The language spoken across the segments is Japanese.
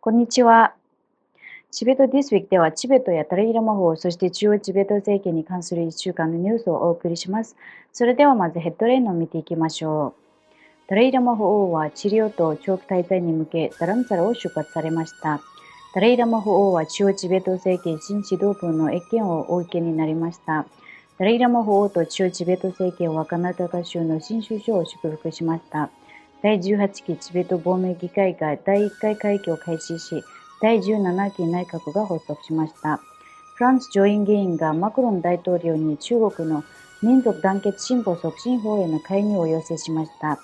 こんにちは。チベットディスウィークではチベットやダライラマ法、そして中央チベット政権に関する1週間のニュースをお送りします。それではまずヘッドラインを見ていきましょう。ダライラマ法王は治療と長期滞在に向けダラムサラを出発されました。ダライラマ法王は中央チベット政権新指導部の謁見をお受けになりました。ダライラマ法王と中央チベット政権はカナダガ州の新首相を祝福しました。第18期チベット亡命議会が第1回会期を開始し、第17期内閣が発足しました。フランス上院議員がマクロン大統領に中国の民族団結進歩促進法への介入を要請しました。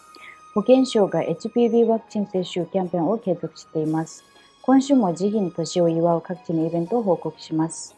保健省が HPV ワクチン接種キャンペーンを継続しています。今週も慈悲の年を祝う各地のイベントを報告します。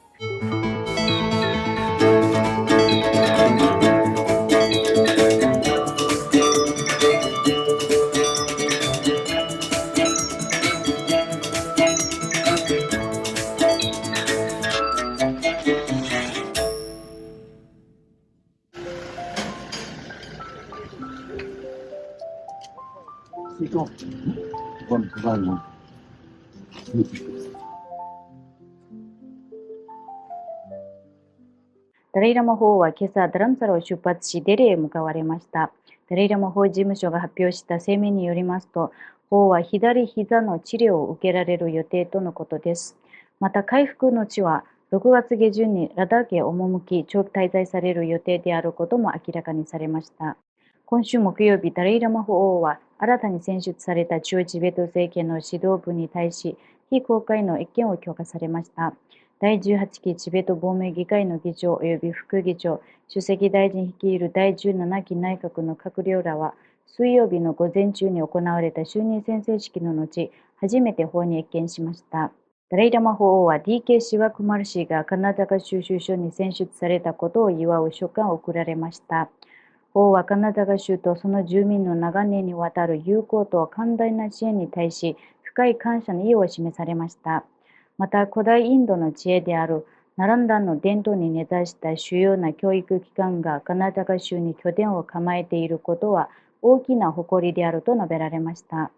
ダライラマ法王は今朝ダラムサラを出発しデリーへ向かわれました。ダライラマ法事務所が発表した声明によりますと、法王は左膝の治療を受けられる予定とのことです。また回復の地は6月下旬にラダークへ赴き長期滞在される予定であることも明らかにされました。今週木曜日、ダライラマ法王は新たに選出された中チベット政権の指導部に対し非公開の謁見を許可されました。第18期チベット亡命議会の議長及び副議長、主席大臣率いる第17期内閣の閣僚らは、水曜日の午前中に行われた就任宣誓式の後、初めて法に謁見しました。ダライラマ法王は DK シワクマル氏がカナダガ州首相に選出されたことを祝う書簡を送られました。法はカナダガ州とその住民の長年にわたる友好と寛大な支援に対し深い感謝の意を示されました。また古代インドの知恵であるナランダの伝統に根ざした主要な教育機関がカナダガ州に拠点を構えていることは大きな誇りであると述べられました。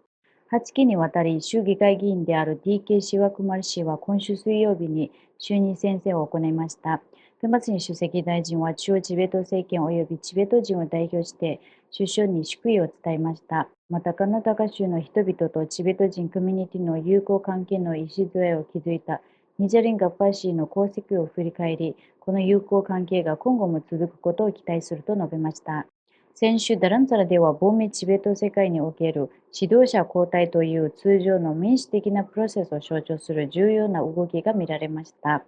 8期にわたり州議会議員である DK シワクマル氏は今週水曜日に就任宣誓を行いました。天罰に主席大臣は中央チベット政権及びチベット人を代表して首相に祝意を伝えました。またカナダガ州の人々とチベット人コミュニティの友好関係の礎を築いたニジャリン・ガッパー氏の功績を振り返り、この友好関係が今後も続くことを期待すると述べました。先週、ダランサラでは亡命チベット世界における指導者交代という通常の民主的なプロセスを象徴する重要な動きが見られました。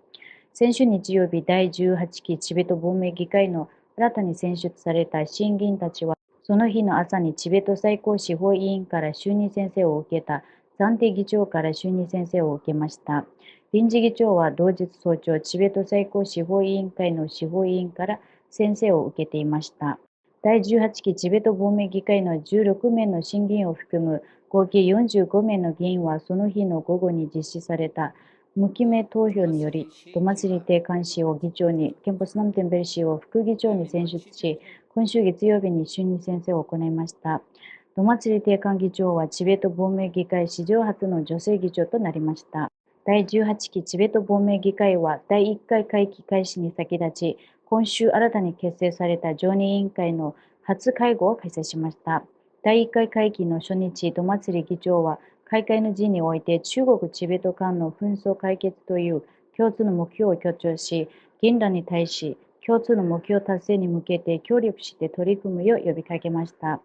先週日曜日、第18期チベット亡命議会の新たに選出された新議員たちは、その日の朝にチベット最高司法委員から就任宣誓を受けた暫定議長から就任宣誓を受けました。臨時議長は同日早朝、チベット最高司法委員会の司法委員から宣誓を受けていました。第18期チベット亡命議会の16名の新議員を含む合計45名の議員はその日の午後に実施された無記名投票により、ドマツリ定官氏を議長に、ケンポスナムテンベル氏を副議長に選出し、今週月曜日に就任宣誓を行いました。ドマツリ定官議長はチベット亡命議会史上初の女性議長となりました。第18期チベット亡命議会は第1回会期開始に先立ち、今週新たに結成された常任委員会の初会合を開催しました。第1回会期の初日、ドマツリ議長は開会の辞において中国・チベット間の紛争解決という共通の目標を強調し、議員らに対し共通の目標達成に向けて協力して取り組むよう呼びかけました。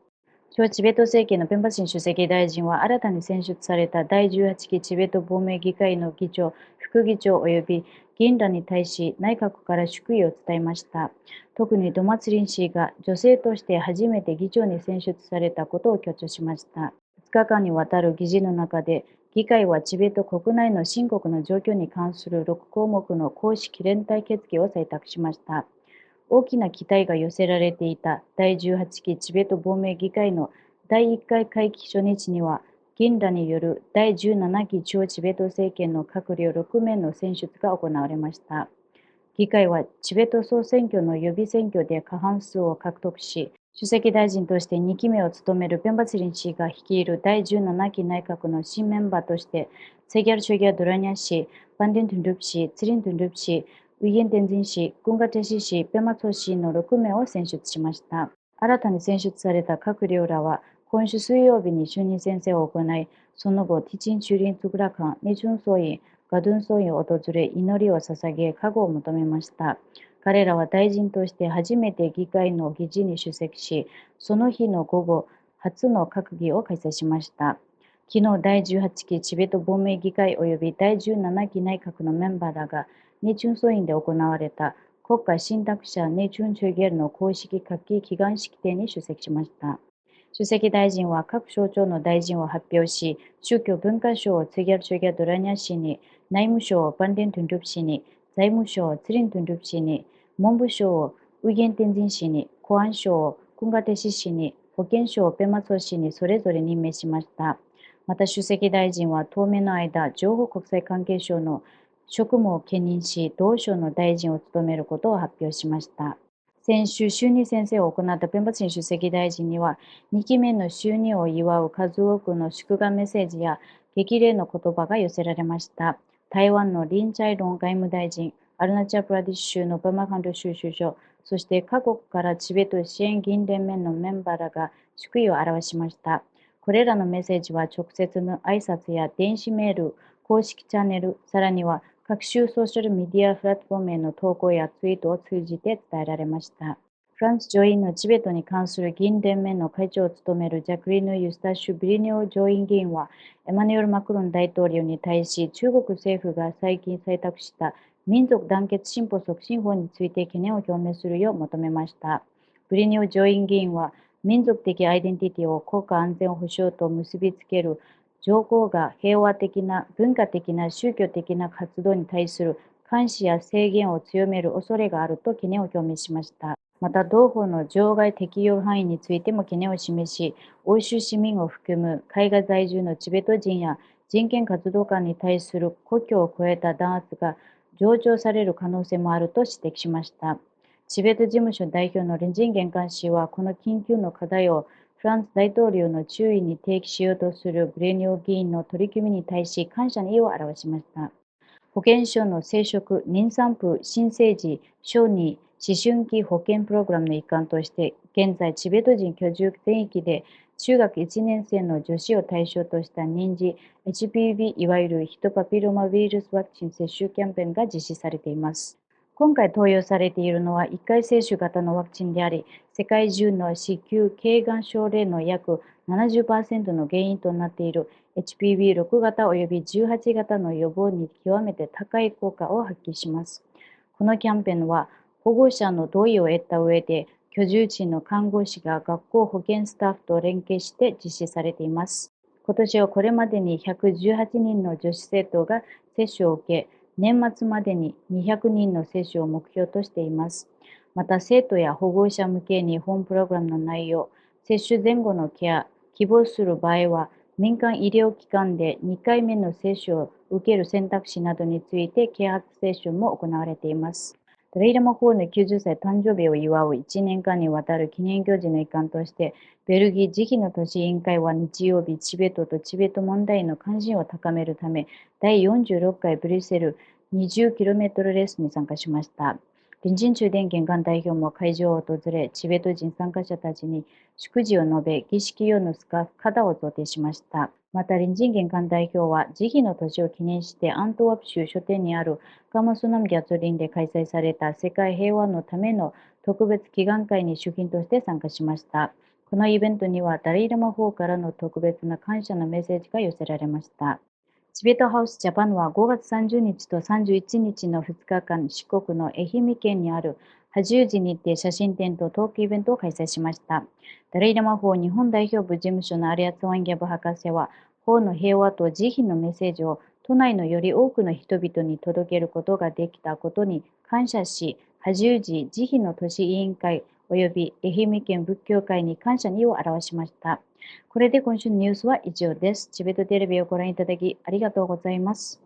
中チベット政権のペンパシン主席大臣は新たに選出された第18期チベット亡命議会の議長、副議長及び議員らに対し内閣から祝意を伝えました。特にドマツリン氏が女性として初めて議長に選出されたことを強調しました。2日間にわたる議事の中で、議会はチベット国内の深刻な状況に関する6項目の公式連帯決議を採択しました。大きな期待が寄せられていた第18期チベット亡命議会の第1回会期初日には、議員らによる第17期中央チベット政権の閣僚6名の選出が行われました。議会はチベット総選挙の予備選挙で過半数を獲得し、主席大臣として2期目を務めるペンバツリン氏が率いる第17期内閣の新メンバーとして、セギャル・チョギャ・ドラニャ氏、バンディン・トゥンルプ氏、ツリン・トゥンルプ氏、ウィゲン・テンジン氏、グンガテシ氏、ペマツォ氏の6名を選出しました。新たに選出された閣僚らは、今週水曜日に就任宣誓を行い、その後、ティチン・チュリン・トゥグラカン、ネチュン・ソイン、ガドゥン・ソインを訪れ、祈りを捧げ、加護を求めました。彼らは大臣として初めて議会の議事に出席し、その日の午後、初の閣議を開催しました。昨日、第18期チベット亡命議会及び第17期内閣のメンバーらが、ネチュンソインで行われた国家信託者ネチュンチョゲルの公式夏季祈願式典に出席しました。主席大臣は各省庁の大臣を発表し、宗教文化省をツギャルチョギャドラニャ氏に、内務省をバンデントゥンルプ氏に、財務省をツリントゥンルプ氏に、文部省をウィゲンテンジン氏に、公安省をクンガテシ氏に、保健省をペマツォ氏にそれぞれ任命しました。また主席大臣は当面の間、情報国際関係省の職務を兼任し、同省の大臣を務めることを発表しました。先週、就任宣誓を行ったペンバツィン主席大臣には、2期目の就任を祝う数多くの祝賀メッセージや激励の言葉が寄せられました。台湾のリン・チャイロン外務大臣、アルナチャプラディッシュ州のバマカンド州首相、そして各国からチベット支援議員連盟のメンバーらが祝意を表しました。これらのメッセージは直接の挨拶や電子メール、公式チャンネル、さらには各種ソーシャルメディアプラットフォームへの投稿やツイートを通じて伝えられました。フランス上院のチベットに関する議員連盟の会長を務めるジャクリーヌ・ユスタッシュ・ビリニョ上院議員は、エマニュエル・マクロン大統領に対し、中国政府が最近採択した民族団結進歩促進法について懸念を表明するよう求めました。ブリニョ上院議員は、民族的アイデンティティを国家安全保障と結びつける上皇が平和的な文化的な宗教的な活動に対する監視や制限を強める恐れがあると懸念を表明しました。また、同法の場外適用範囲についても懸念を示し、欧州市民を含む海外在住のチベット人や人権活動家に対する国境を越えた弾圧が上長される可能性もあると指摘しました。チベット事務所代表のリンジンゲンカン氏は、この緊急の課題をフランス大統領の注意に提起しようとするブレニョー議員の取り組みに対し感謝の意を表しました。保健省の生殖、妊産婦、新生児、小児、思春期保健プログラムの一環として、現在、チベット人居住全域で中学1年生の女子を対象とした認知 HPV、いわゆるヒトパピロマウイルスワクチン接種キャンペーンが実施されています。今回投与されているのは1回接種型のワクチンであり、世界中の子宮頸がん症例の約70%の原因となっている HPV6 型及び18型の予防に極めて高い効果を発揮します。このキャンペーンは保護者の同意を得た上で、居住地の看護師が学校保健スタッフと連携して実施されています。今年はこれまでに118人の女子生徒が接種を受け、年末までに200人の接種を目標としています。また、生徒や保護者向けに本プログラムの内容、接種前後のケア、希望する場合は、民間医療機関で2回目の接種を受ける選択肢などについて啓発セッションも行われています。ダライ・ラマ法の90歳誕生日を祝う1年間にわたる記念行事の一環として、ベルギー慈悲の都市委員会は日曜日、チベットとチベット問題への関心を高めるため、第46回ブリュッセル 20km レースに参加しました。隣人中電玄関代表も会場を訪れ、チベット人参加者たちに祝辞を述べ、儀式用のスカーフ、肩を贈呈しました。また、隣人玄関代表は、慈悲の年を記念してアントワープ州書店にあるカマスナムギャツリンで開催された世界平和のための特別祈願会に主賓として参加しました。このイベントにはダライ・ラマ法からの特別な感謝のメッセージが寄せられました。チベットハウスジャパンは5月30日と31日の2日間、四国の愛媛県にある八十寺にて写真展とトークイベントを開催しました。ダライ・ラマ法日本代表部事務所のアリアツワンギャブ博士は、法の平和と慈悲のメッセージを都内のより多くの人々に届けることができたことに感謝し、八十寺慈悲の都市委員会及び愛媛県仏教会に感謝の意を表しました。これで今週のニュースは以上です。チベットテレビをご覧いただきありがとうございます。